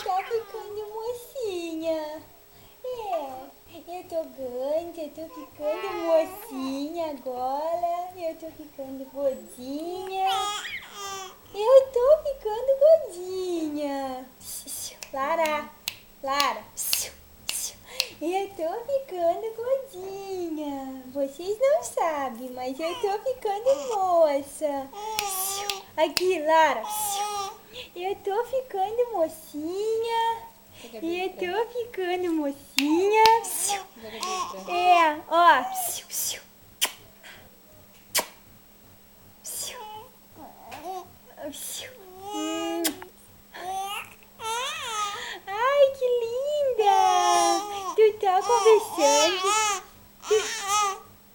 tá ficando mocinha. Eu tô grande, eu tô ficando mocinha agora. Eu tô ficando gordinha. Eu tô ficando gordinha. Lara, Lara. Eu tô ficando gordinha. Vocês não sabem, mas eu tô ficando moça. Aqui, Lara. Eu tô ficando mocinha. Eu tô ficando mocinha. Ó. Ai, que linda! Tu tá conversando?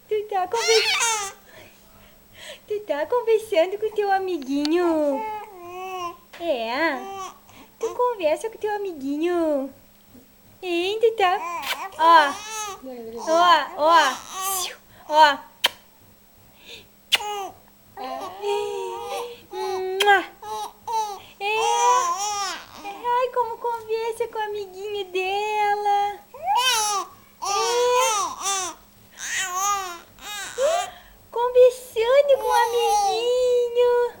Tu tá conversando? Tu tá conversando com teu amiguinho? Tu conversa com teu amiguinho? Hein, tu tá... Ó. Ai, como conversa com o amiguinho dela. Conversando com o amiguinho.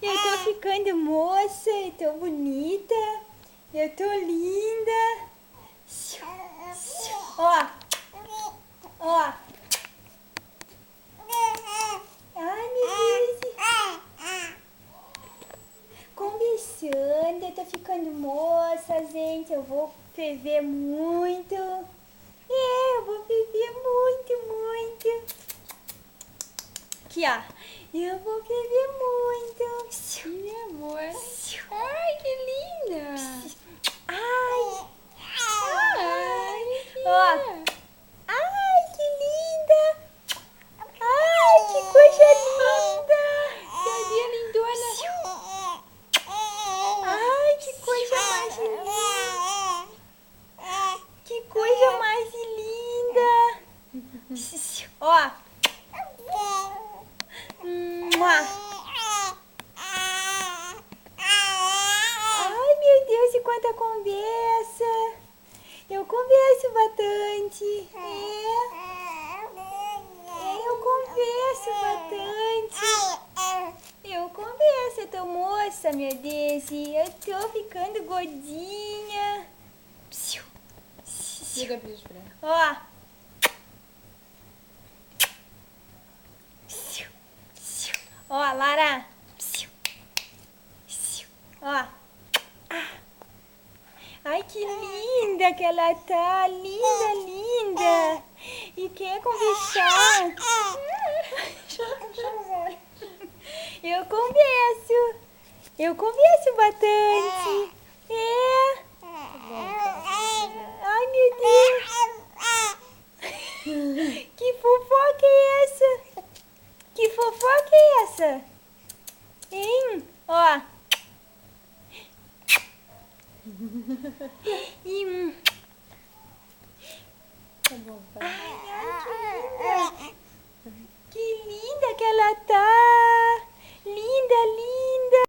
Eu tô ficando moça, eu tô bonita, eu tô linda. Ó. Ai, meu Deus. Conversando, eu tô ficando moça, gente. Eu vou ferver muito. Eu vou ferver muito. Aqui, ó. Eu vou ferver muito. Meu amor. Ai, que linda. Ai, ó. Ai, que linda. Ai, que coisa linda. Cadê a lindona? Ai, que coisa mais linda. Que coisa mais linda. Ó. Ai, meu Deus, e quanta conversa. Eu converso bastante. Eu converso bastante. Eu converso, eu tô moça, meu Deus. E eu tô ficando gordinha. Diga beijo pra ela. Ó. Ó, Lara. Ó. Ai, que linda que ela tá. Linda. E quer conversar. Eu converso bastante. Ai, meu Deus. Que fofoca é essa? Que fofoca é essa? Hein? Ó. Tá bom, pai. Ai, que linda. Que linda que ela tá.